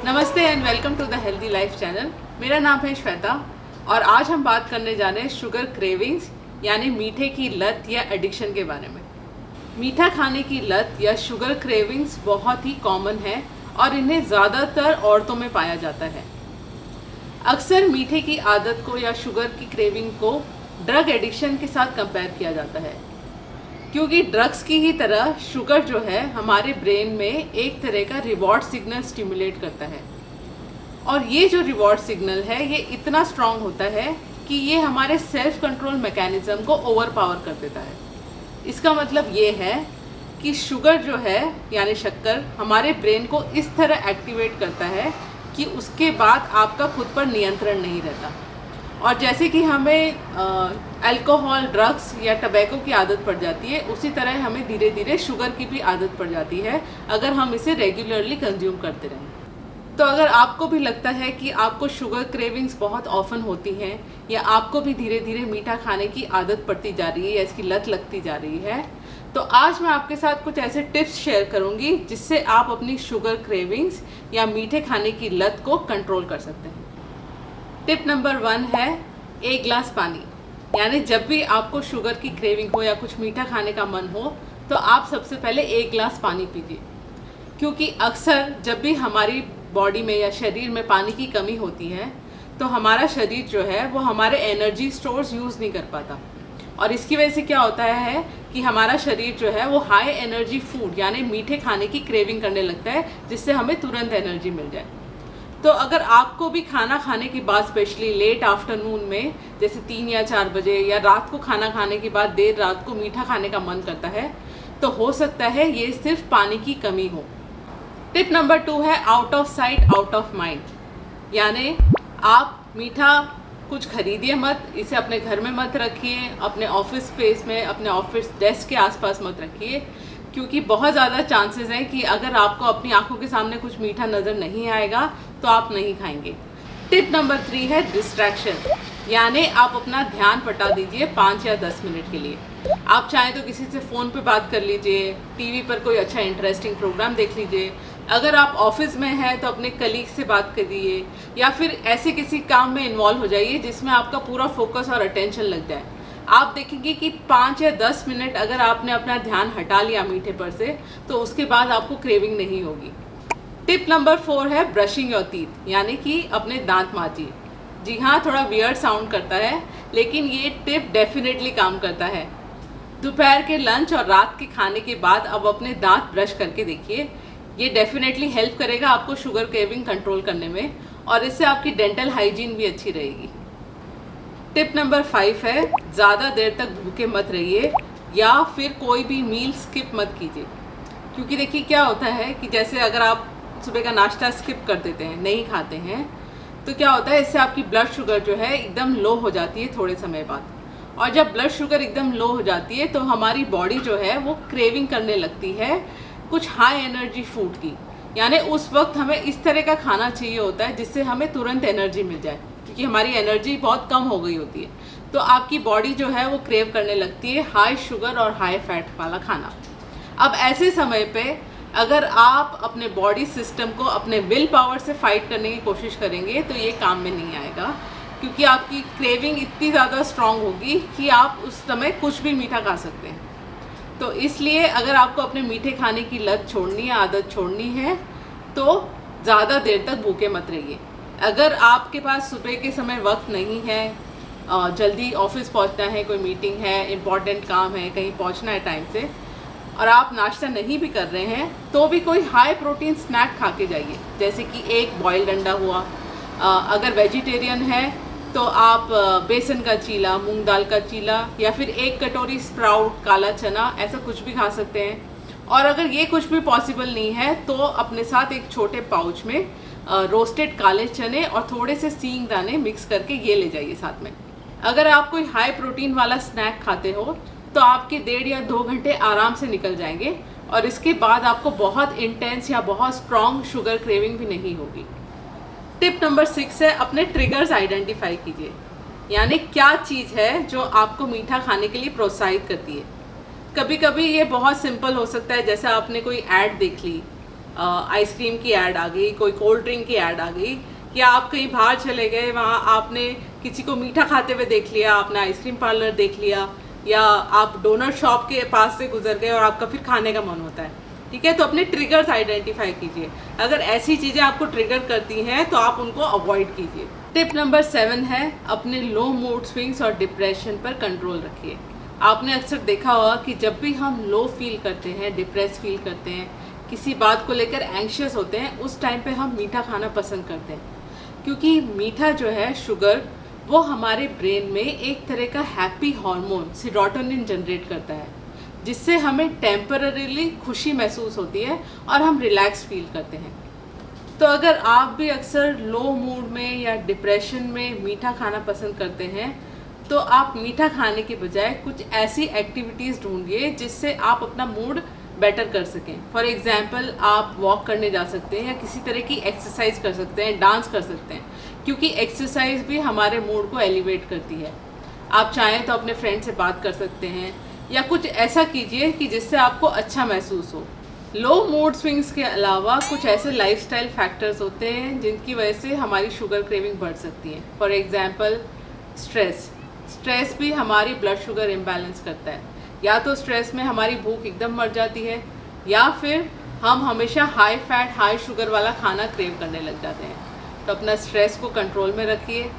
नमस्ते and welcome to the healthy life channel. मेरा नाम है श्वेता और आज हम बात करने जा रहे हैं शुगर क्रेविंग्स यानी मीठे की लत या एडिक्शन के बारे में। मीठा खाने की लत या शुगर क्रेविंग्स बहुत ही कॉमन है और इन्हें ज़्यादातर औरतों में पाया जाता है। अक्सर मीठे की आदत को या शुगर की क्रेविंग को ड्रग एडिक्शन के साथ कंपेयर किया जाता है, क्योंकि ड्रग्स की ही तरह शुगर जो है हमारे ब्रेन में एक तरह का रिवॉर्ड सिग्नल स्टिमुलेट करता है और ये जो रिवॉर्ड सिग्नल है ये इतना स्ट्रॉन्ग होता है कि ये हमारे सेल्फ कंट्रोल मैकेनिज्म को ओवर पावर कर देता है। इसका मतलब ये है कि शुगर जो है यानी शक्कर हमारे ब्रेन को इस तरह एक्टिवेट करता है कि उसके बाद आपका खुद पर नियंत्रण नहीं रहता। और जैसे कि हमें अल्कोहल, ड्रग्स या टबैको की आदत पड़ जाती है, उसी तरह हमें धीरे धीरे शुगर की भी आदत पड़ जाती है अगर हम इसे रेगुलरली कंज्यूम करते रहें। तो अगर आपको भी लगता है कि आपको शुगर क्रेविंग्स बहुत ऑफन होती हैं या आपको भी धीरे धीरे मीठा खाने की आदत पड़ती जा रही है या इसकी लत लगती जा रही है, तो आज मैं आपके साथ कुछ ऐसे टिप्स शेयर करूंगी जिससे आप अपनी शुगर क्रेविंग्स या मीठे खाने की लत को कंट्रोल कर सकते हैं। टिप नंबर 1 है 1 गिलास पानी। यानी जब भी आपको शुगर की क्रेविंग हो या कुछ मीठा खाने का मन हो तो आप सबसे पहले 1 गिलास पानी पीजिए, क्योंकि अक्सर जब भी हमारी बॉडी में या शरीर में पानी की कमी होती है तो हमारा शरीर जो है वो हमारे एनर्जी स्टोर्स यूज़ नहीं कर पाता और इसकी वजह से क्या होता है कि हमारा शरीर जो है वो हाई एनर्जी फूड यानी मीठे खाने की क्रेविंग करने लगता है, जिससे हमें तुरंत एनर्जी मिल जाए। तो अगर आपको भी खाना खाने के बाद स्पेशली लेट आफ्टरनून में जैसे 3 या 4 बजे या रात को खाना खाने के बाद देर रात को मीठा खाने का मन करता है तो हो सकता है ये सिर्फ पानी की कमी हो। टिप नंबर 2 है out of sight out of mind. यानी आप मीठा कुछ खरीदिए मत, इसे अपने घर में मत रखिए, अपने ऑफिस स्पेस में, अपने ऑफिस डेस्क के आसपास मत रखिए, क्योंकि बहुत ज़्यादा चांसेस हैं कि अगर आपको अपनी आंखों के सामने कुछ मीठा नज़र नहीं आएगा तो आप नहीं खाएंगे। टिप नंबर 3 है डिस्ट्रैक्शन। यानी आप अपना ध्यान पटा दीजिए 5 या 10 मिनट के लिए। आप चाहें तो किसी से फ़ोन पे बात कर लीजिए, टीवी पर कोई अच्छा इंटरेस्टिंग प्रोग्राम देख लीजिए, अगर आप ऑफिस में हैं तो अपने कलीग से बात करिए या फिर ऐसे किसी काम में इन्वॉल्व हो जाइए जिसमें आपका पूरा फोकस और अटेंशन लग जाए। आप देखेंगे कि 5 या 10 मिनट अगर आपने अपना ध्यान हटा लिया मीठे पर से तो उसके बाद आपको क्रेविंग नहीं होगी। टिप नंबर 4 है ब्रशिंग योर टीथ। यानी कि अपने दांत मांजिए। जी हाँ, थोड़ा वियर्ड साउंड करता है लेकिन ये टिप डेफिनेटली काम करता है। दोपहर के लंच और रात के खाने के बाद अब अपने दांत ब्रश करके देखिए, ये डेफिनेटली हेल्प करेगा आपको शुगर क्रेविंग कंट्रोल करने में और इससे आपकी डेंटल हाइजीन भी अच्छी रहेगी। टिप नंबर 5 है ज़्यादा देर तक भूखे मत रहिए या फिर कोई भी मील स्किप मत कीजिए, क्योंकि देखिए क्या होता है कि जैसे अगर आप सुबह का नाश्ता स्किप कर देते हैं, नहीं खाते हैं, तो क्या होता है इससे आपकी ब्लड शुगर जो है एकदम लो हो जाती है थोड़े समय बाद। और जब ब्लड शुगर एकदम लो हो जाती है तो हमारी बॉडी जो है वो क्रेविंग करने लगती है कुछ हाई एनर्जी फूड की। यानी उस वक्त हमें इस तरह का खाना चाहिए होता है जिससे हमें तुरंत एनर्जी मिल जाए, क्योंकि हमारी एनर्जी बहुत कम हो गई होती है। तो आपकी बॉडी जो है वो क्रेव करने लगती है हाई शुगर और हाई फैट वाला खाना। अब ऐसे समय पे अगर आप अपने बॉडी सिस्टम को अपने विल पावर से फाइट करने की कोशिश करेंगे तो ये काम में नहीं आएगा, क्योंकि आपकी क्रेविंग इतनी ज़्यादा स्ट्रांग होगी कि आप उस समय कुछ भी मीठा खा सकते हैं। तो इसलिए अगर आपको अपने मीठे खाने की लत छोड़नी है, आदत छोड़नी है, तो ज़्यादा देर तक भूखे मत रहिए। अगर आपके पास सुबह के समय वक्त नहीं है, जल्दी ऑफिस पहुंचना है, कोई मीटिंग है, इम्पॉर्टेंट काम है, कहीं पहुंचना है टाइम से, और आप नाश्ता नहीं भी कर रहे हैं तो भी कोई हाई प्रोटीन स्नैक खा के जाइए, जैसे कि एक बॉइल्ड अंडा हुआ। अगर वेजिटेरियन है तो आप बेसन का चीला, मूंग दाल का चीला या फिर 1 कटोरी स्प्राउट, काला चना, ऐसा कुछ भी खा सकते हैं। और अगर ये कुछ भी पॉसिबल नहीं है तो अपने साथ एक छोटे पाउच में रोस्टेड काले चने और थोड़े से सींग दाने मिक्स करके ये ले जाइए साथ में। अगर आप कोई हाई प्रोटीन वाला स्नैक खाते हो तो आपके 1.5 या 2 घंटे आराम से निकल जाएंगे और इसके बाद आपको बहुत इंटेंस या बहुत स्ट्रॉन्ग शुगर क्रेविंग भी नहीं होगी। टिप नंबर 6 है अपने ट्रिगर्स आइडेंटिफाई कीजिए। यानी क्या चीज़ है जो आपको मीठा खाने के लिए प्रोत्साहित करती है। कभी कभी ये बहुत सिंपल हो सकता है, जैसे आपने कोई ऐड देख ली, आइसक्रीम की ऐड आ गई, कोई कोल्ड ड्रिंक की ऐड आ गई, या आप कहीं बाहर चले गए, वहाँ आपने किसी को मीठा खाते हुए देख लिया, आपने आइसक्रीम पार्लर देख लिया, या आप डोनट शॉप के पास से गुजर गए और आपका फिर खाने का मन होता है, ठीक है। तो अपने ट्रिगर्स आइडेंटिफाई कीजिए। अगर ऐसी चीज़ें आपको ट्रिगर करती हैं तो आप उनको अवॉइड कीजिए। टिप नंबर 7 है, अपने लो मूड स्विंग्स और डिप्रेशन पर कंट्रोल रखिए। आपने अक्सर देखा होगा कि जब भी हम लो फील करते हैं, डिप्रेस फील करते हैं, किसी बात को लेकर एंग्शियस होते हैं, उस टाइम पे हम मीठा खाना पसंद करते हैं, क्योंकि मीठा जो है, शुगर, वो हमारे ब्रेन में एक तरह का हैप्पी हार्मोन सेरोटोनिन जनरेट करता है, जिससे हमें टेम्पररीली खुशी महसूस होती है और हम रिलैक्स फील करते हैं। तो अगर आप भी अक्सर लो मूड में या डिप्रेशन में मीठा खाना पसंद करते हैं, तो आप मीठा खाने के बजाय कुछ ऐसी एक्टिविटीज़ ढूंढिए जिससे आप अपना मूड बेटर कर सकें। फॉर एग्ज़ाम्पल, आप वॉक करने जा सकते हैं या किसी तरह की एक्सरसाइज कर सकते हैं, डांस कर सकते हैं, क्योंकि एक्सरसाइज भी हमारे मूड को एलिवेट करती है। आप चाहें तो अपने फ्रेंड से बात कर सकते हैं या कुछ ऐसा कीजिए कि जिससे आपको अच्छा महसूस हो। लो मूड स्विंग्स के अलावा कुछ ऐसे लाइफस्टाइल फैक्टर्स होते हैं जिनकी वजह से हमारी शुगर क्रेविंग बढ़ सकती है। फॉर एग्ज़ाम्पल, स्ट्रेस भी हमारी ब्लड शुगर इम्बैलेंस करता है। या तो स्ट्रेस में हमारी भूख एकदम मर जाती है, या फिर हम हमेशा हाई फैट हाई शुगर वाला खाना क्रेव करने लग जाते हैं। तो अपना स्ट्रेस को कंट्रोल में रखिए।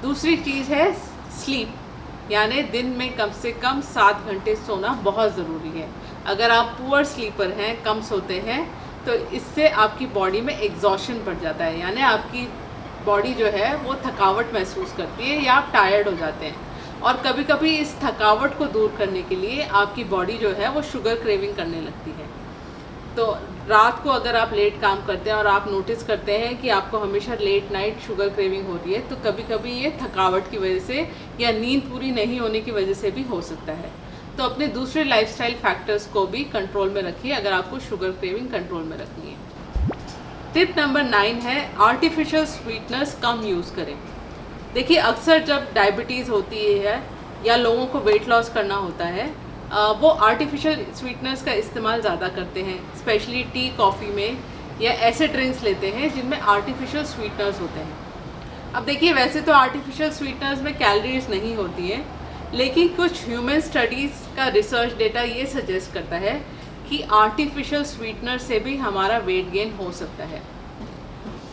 दूसरी चीज़ है स्लीप, यानी दिन में कम से कम 7 घंटे सोना बहुत ज़रूरी है। अगर आप पुअर स्लीपर हैं, कम सोते हैं, तो इससे आपकी बॉडी में एग्जॉशन बढ़ जाता है, यानी आपकी बॉडी जो है वो थकावट महसूस करती है या आप टायर्ड हो जाते हैं। और कभी कभी इस थकावट को दूर करने के लिए आपकी बॉडी जो है वो शुगर क्रेविंग करने लगती है। तो रात को अगर आप लेट काम करते हैं और आप नोटिस करते हैं कि आपको हमेशा लेट नाइट शुगर क्रेविंग हो रही है, तो कभी कभी ये थकावट की वजह से या नींद पूरी नहीं होने की वजह से भी हो सकता है। तो अपने दूसरे लाइफस्टाइल फैक्टर्स को भी कंट्रोल में रखिए अगर आपको शुगर क्रेविंग कंट्रोल में रखनी है। टिप नंबर 9 है, आर्टिफिशियल स्वीटनर्स कम यूज़ करें। देखिए, अक्सर जब डायबिटीज़ होती है या लोगों को वेट लॉस करना होता है, वो आर्टिफिशियल स्वीटनर्स का इस्तेमाल ज़्यादा करते हैं, स्पेशली टी, कॉफ़ी में, या ऐसे ड्रिंक्स लेते हैं जिनमें आर्टिफिशियल स्वीटनर्स होते हैं। अब देखिए, वैसे तो आर्टिफिशियल स्वीटनर्स में कैलोरीज नहीं होती हैं, लेकिन कुछ ह्यूमन स्टडीज़ का रिसर्च डेटा ये सजेस्ट करता है कि आर्टिफिशियल स्वीटनर से भी हमारा वेट गेन हो सकता है।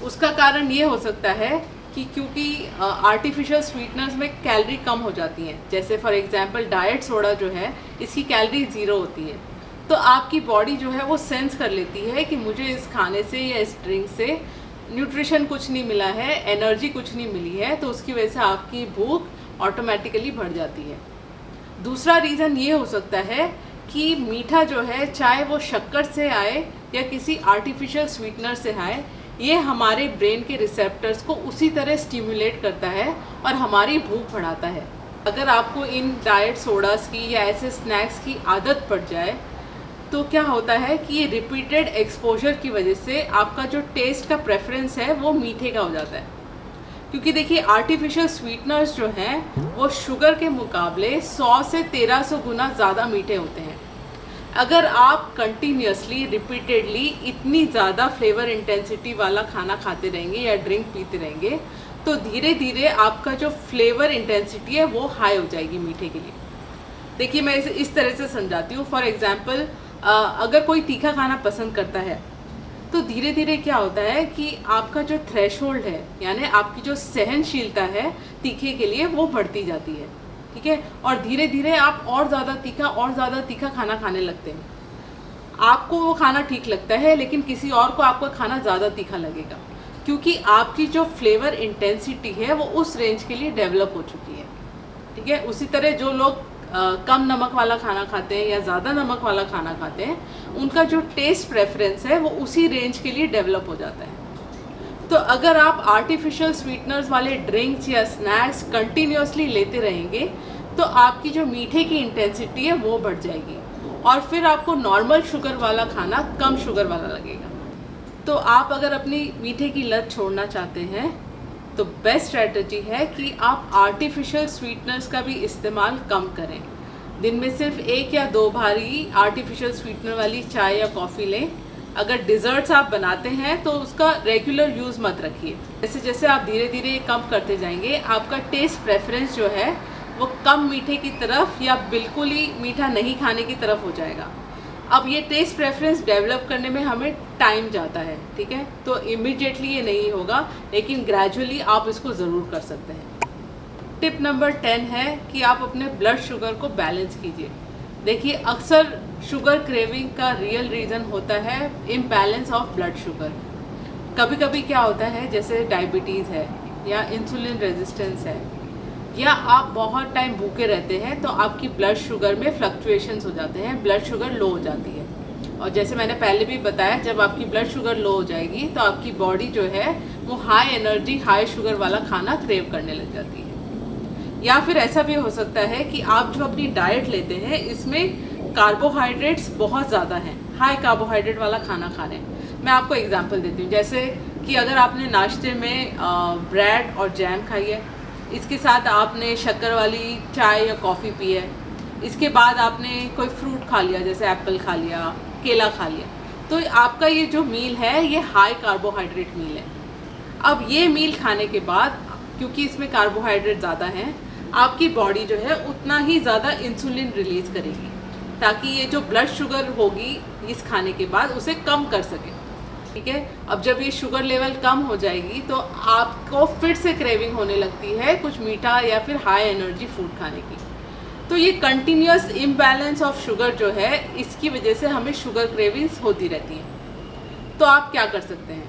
उसका कारण ये हो सकता है कि क्योंकि आर्टिफिशियल स्वीटनर्स में कैलोरी कम हो जाती हैं। जैसे फॉर एग्जांपल डाइट सोडा जो है, इसकी कैलोरी 0 होती है। तो आपकी बॉडी जो है वो सेंस कर लेती है कि मुझे इस खाने से या इस ड्रिंक से न्यूट्रिशन कुछ नहीं मिला है, एनर्जी कुछ नहीं मिली है, तो उसकी वजह से आपकी भूख ऑटोमेटिकली बढ़ जाती है। दूसरा रीज़न ये हो सकता है कि मीठा जो है, चाहे वो शक्कर से आए या किसी आर्टिफिशियल स्वीटनर से आए, ये हमारे ब्रेन के रिसेप्टर्स को उसी तरह स्टिमुलेट करता है और हमारी भूख बढ़ाता है। अगर आपको इन डाइट सोडास की या ऐसे स्नैक्स की आदत पड़ जाए, तो क्या होता है कि ये रिपीटेड एक्सपोजर की वजह से आपका जो टेस्ट का प्रेफरेंस है वो मीठे का हो जाता है। क्योंकि देखिए, आर्टिफिशियल स्वीटनर्स जो हैं वो शुगर के मुकाबले 100 से 1300 गुना ज़्यादा मीठे होते हैं। अगर आप कंटिन्यूसली, रिपीटेडली इतनी ज़्यादा फ्लेवर इंटेंसिटी वाला खाना खाते रहेंगे या ड्रिंक पीते रहेंगे, तो धीरे धीरे आपका जो फ्लेवर इंटेंसिटी है वो हाई हो जाएगी मीठे के लिए। देखिए, मैं इसे इस तरह से समझाती हूँ। फॉर एग्जांपल, अगर कोई तीखा खाना पसंद करता है, तो धीरे धीरे क्या होता है कि आपका जो थ्रेशोल्ड है, यानी आपकी जो सहनशीलता है तीखे के लिए, वो बढ़ती जाती है, ठीक है। और धीरे धीरे आप और ज़्यादा तीखा खाना खाने लगते हैं। आपको वो खाना ठीक लगता है, लेकिन किसी और को आपका खाना ज़्यादा तीखा लगेगा, क्योंकि आपकी जो फ्लेवर इंटेंसिटी है वो उस रेंज के लिए डेवलप हो चुकी है, ठीक है। उसी तरह जो लोग कम नमक वाला खाना खाते हैं या ज़्यादा नमक वाला खाना खाते हैं, उनका जो टेस्ट प्रेफरेंस है वो उसी रेंज के लिए डेवलप हो जाता है। तो अगर आप आर्टिफिशियल स्वीटनर्स वाले ड्रिंक्स या स्नैक्स कंटिन्यूसली लेते रहेंगे, तो आपकी जो मीठे की इंटेंसिटी है वो बढ़ जाएगी, और फिर आपको नॉर्मल शुगर वाला खाना कम शुगर वाला लगेगा। तो आप अगर अपनी मीठे की लत छोड़ना चाहते हैं, तो बेस्ट स्ट्रैटेजी है कि आप आर्टिफिशियल स्वीटनर्स का भी इस्तेमाल कम करें। दिन में सिर्फ 1 या 2 बार ही आर्टिफिशियल स्वीटनर वाली चाय या कॉफ़ी लें, अगर डिज़र्ट्स आप बनाते हैं तो उसका रेगुलर यूज़ मत रखिए। जैसे जैसे आप धीरे धीरे कम करते जाएंगे, आपका टेस्ट प्रेफरेंस जो है वो कम मीठे की तरफ या बिल्कुल ही मीठा नहीं खाने की तरफ हो जाएगा। अब ये टेस्ट प्रेफरेंस डेवलप करने में हमें टाइम जाता है, ठीक है, तो इमीडिएटली ये नहीं होगा, लेकिन ग्रेजुअली आप इसको ज़रूर कर सकते हैं। टिप नंबर 10 है कि आप अपने ब्लड शुगर को बैलेंस कीजिए। देखिए, अक्सर शुगर क्रेविंग का रियल रीज़न होता है इम्बैलेंस ऑफ ब्लड शुगर। कभी कभी क्या होता है, जैसे डायबिटीज़ है या इंसुलिन रेजिस्टेंस है, या आप बहुत टाइम भूखे रहते हैं तो आपकी ब्लड शुगर में फ्लक्चुएशंस हो जाते हैं, ब्लड शुगर लो हो जाती है। और जैसे मैंने पहले भी बताया, जब आपकी ब्लड शुगर लो हो जाएगी तो आपकी बॉडी जो है वो हाई एनर्जी हाई शुगर वाला खाना क्रेव करने लग जाती है। या फिर ऐसा भी हो सकता है कि आप जो अपनी डाइट लेते हैं इसमें कार्बोहाइड्रेट्स बहुत ज़्यादा हैं, हाई कार्बोहाइड्रेट वाला खाना खा रहे हैं। मैं आपको एग्जांपल देती हूँ, जैसे कि अगर आपने नाश्ते में ब्रेड और जैम खाई है, इसके साथ आपने शक्कर वाली चाय या कॉफ़ी पी है, इसके बाद आपने कोई फ्रूट खा लिया, जैसे एप्पल खा लिया, केला खा लिया, तो आपका ये जो मील है ये हाई कार्बोहाइड्रेट मील है। अब ये मील खाने के बाद, क्योंकि इसमें कार्बोहाइड्रेट ज़्यादा हैं, आपकी बॉडी जो है उतना ही ज़्यादा इंसुलिन रिलीज़ करेगी, ताकि ये जो ब्लड शुगर होगी इस खाने के बाद उसे कम कर सके, ठीक है। अब जब ये शुगर लेवल कम हो जाएगी तो आपको फिर से क्रेविंग होने लगती है कुछ मीठा या फिर हाई एनर्जी फूड खाने की। तो ये कंटिन्यूस इम्बैलेंस ऑफ शुगर जो है, इसकी वजह से हमें शुगर क्रेविंग्स होती रहती हैं। तो आप क्या कर सकते हैं?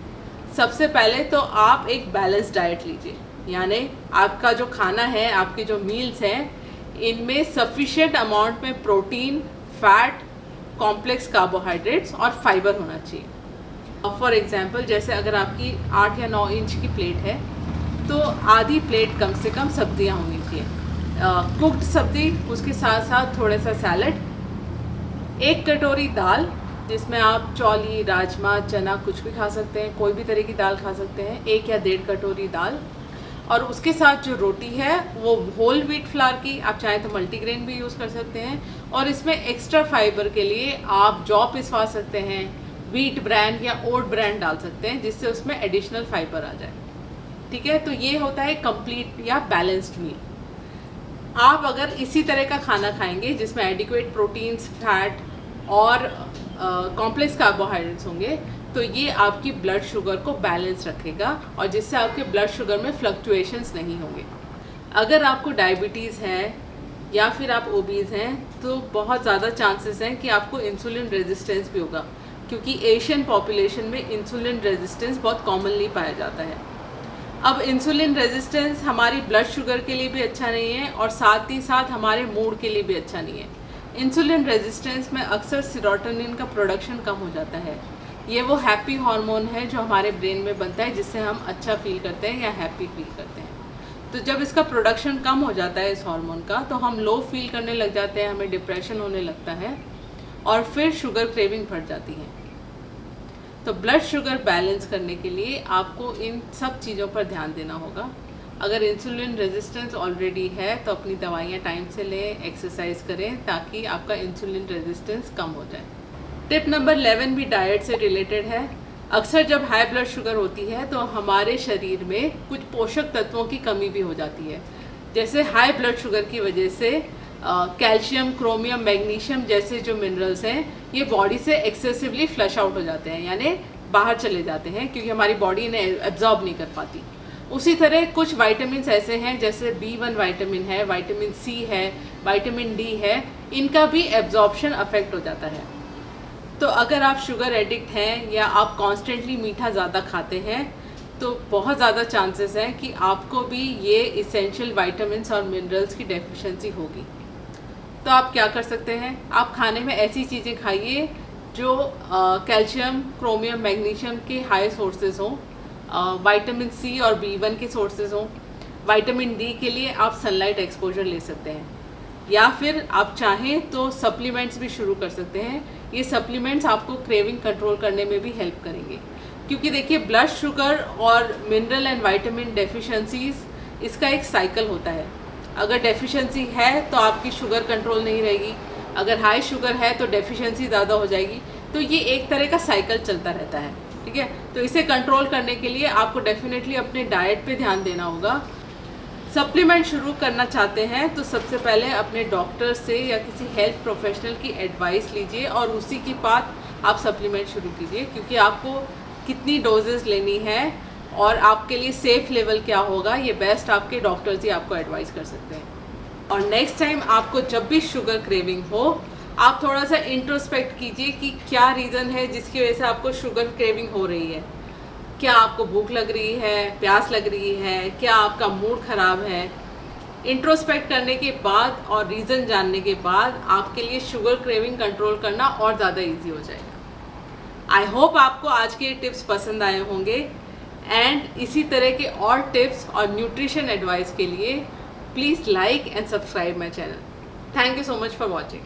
सबसे पहले तो आप एक बैलेंस डाइट लीजिए, यानी आपका जो खाना है, आपके जो मील्स हैं, इनमें सफिशिएंट अमाउंट में प्रोटीन, फैट, कॉम्प्लेक्स कार्बोहाइड्रेट्स और फाइबर होना चाहिए। फॉर एग्जांपल, जैसे अगर आपकी 8 या 9 इंच की प्लेट है तो आधी प्लेट कम से कम सब्जियां होनी चाहिए, कुक्ड सब्जी, उसके साथ साथ थोड़ा सा सैलड, 1 कटोरी दाल जिसमें आप चौली, राजमा, चना कुछ भी खा सकते हैं, कोई भी तरह की दाल खा सकते हैं, 1 या 1.5 कटोरी दाल, और उसके साथ जो रोटी है वो होल व्हीट फ्लावर की, आप चाहें तो मल्टीग्रेन भी यूज़ कर सकते हैं। और इसमें एक्स्ट्रा फाइबर के लिए आप जौ पिसवा सकते हैं, व्हीट ब्रांड या ओट ब्रांड डाल सकते हैं, जिससे उसमें एडिशनल फाइबर आ जाए, ठीक है। तो ये होता है कंप्लीट या बैलेंस्ड मील। आप अगर इसी तरह का खाना खाएंगे जिसमें एडिक्वेट प्रोटीन्स, फैट और कॉम्प्लेक्स कार्बोहाइड्रेट्स होंगे, तो ये आपकी ब्लड शुगर को बैलेंस रखेगा और जिससे आपके ब्लड शुगर में फ्लक्चुएशंस नहीं होंगे। अगर आपको डायबिटीज़ है या फिर आप ओबीज़ हैं तो बहुत ज़्यादा चांसेस हैं कि आपको इंसुलिन रेजिस्टेंस भी होगा, क्योंकि एशियन पॉपुलेशन में इंसुलिन रेजिस्टेंस बहुत कॉमनली पाया जाता है। अब इंसुलिन रेजिस्टेंस हमारी ब्लड शुगर के लिए भी अच्छा नहीं है और साथ ही साथ हमारे मूड के लिए भी अच्छा नहीं है। इंसुलिन रेजिस्टेंस में अक्सर सेरोटोनिन का प्रोडक्शन कम हो जाता है। ये वो हैप्पी हार्मोन है जो हमारे ब्रेन में बनता है, जिससे हम अच्छा फील करते हैं या हैप्पी फील करते हैं। तो जब इसका प्रोडक्शन कम हो जाता है इस हार्मोन का, तो हम लो फील करने लग जाते हैं, हमें डिप्रेशन होने लगता है और फिर शुगर क्रेविंग बढ़ जाती है। तो ब्लड शुगर बैलेंस करने के लिए आपको इन सब चीज़ों पर ध्यान देना होगा। अगर इंसुलिन रेजिस्टेंस ऑलरेडी है तो अपनी दवाइयाँ टाइम से लें, एक्सरसाइज करें, ताकि आपका इंसुलिन रेजिस्टेंस कम हो जाए। टिप नंबर 11 भी डाइट से रिलेटेड है। अक्सर जब हाई ब्लड शुगर होती है तो हमारे शरीर में कुछ पोषक तत्वों की कमी भी हो जाती है। जैसे हाई ब्लड शुगर की वजह से कैल्शियम, क्रोमियम, मैग्नीशियम जैसे जो मिनरल्स हैं ये बॉडी से एक्सेसिवली फ्लश आउट हो जाते हैं, यानी बाहर चले जाते हैं, क्योंकि हमारी बॉडी इन्हें एब्जॉर्ब नहीं कर पाती। उसी तरह कुछ वाइटामिन ऐसे हैं, जैसे B1 वाइटामिन है, विटामिन C है, विटामिन D है, इनका भी एब्जॉर्प्शन अफेक्ट हो जाता है। तो अगर आप शुगर एडिक्ट हैं या आप कॉन्स्टेंटली मीठा ज़्यादा खाते हैं तो बहुत ज़्यादा चांसेस हैं कि आपको भी ये इसेंशियल विटामिन्स और मिनरल्स की डेफिशिएंसी होगी। तो आप क्या कर सकते हैं? आप खाने में ऐसी चीज़ें खाइए जो कैल्शियम, क्रोमियम, मैग्नीशियम के हाई सोर्सेज हों, विटामिन C और B1 के सोर्सेज हों। विटामिन D के लिए आप सनलाइट एक्सपोजर ले सकते हैं, या फिर आप चाहें तो सप्लीमेंट्स भी शुरू कर सकते हैं। ये सप्लीमेंट्स आपको क्रेविंग कंट्रोल करने में भी हेल्प करेंगे, क्योंकि देखिए ब्लड शुगर और मिनरल एंड विटामिन डेफिशिएंसीज इसका एक साइकिल होता है। अगर डेफिशिएंसी है तो आपकी शुगर कंट्रोल नहीं रहेगी, अगर हाई शुगर है तो डेफिशिएंसी ज़्यादा हो जाएगी, तो ये एक तरह का साइकिल चलता रहता है, ठीक है। तो इसे कंट्रोल करने के लिए आपको डेफिनेटली अपने डाइट पे ध्यान देना होगा। सप्लीमेंट शुरू करना चाहते हैं तो सबसे पहले अपने डॉक्टर से या किसी हेल्थ प्रोफेशनल की एडवाइस लीजिए और उसी की बात आप सप्लीमेंट शुरू कीजिए, क्योंकि आपको कितनी डोजेस लेनी है और आपके लिए सेफ लेवल क्या होगा ये बेस्ट आपके डॉक्टर्स ही आपको एडवाइस कर सकते हैं। और नेक्स्ट टाइम आपको जब भी शुगर क्रेविंग हो, आप थोड़ा सा इंट्रोस्पेक्ट कीजिए कि क्या रीज़न है जिसकी वजह से आपको शुगर क्रेविंग हो रही है। क्या आपको भूख लग रही है, प्यास लग रही है, क्या आपका मूड ख़राब है। इंट्रोस्पेक्ट करने के बाद और रीज़न जानने के बाद आपके लिए शुगर क्रेविंग कंट्रोल करना और ज़्यादा ईजी हो जाएगा। आई होप आपको आज के टिप्स पसंद आए होंगे एंड इसी तरह के और टिप्स और न्यूट्रिशन एडवाइस के लिए please like and subscribe my channel. Thank you so much for watching.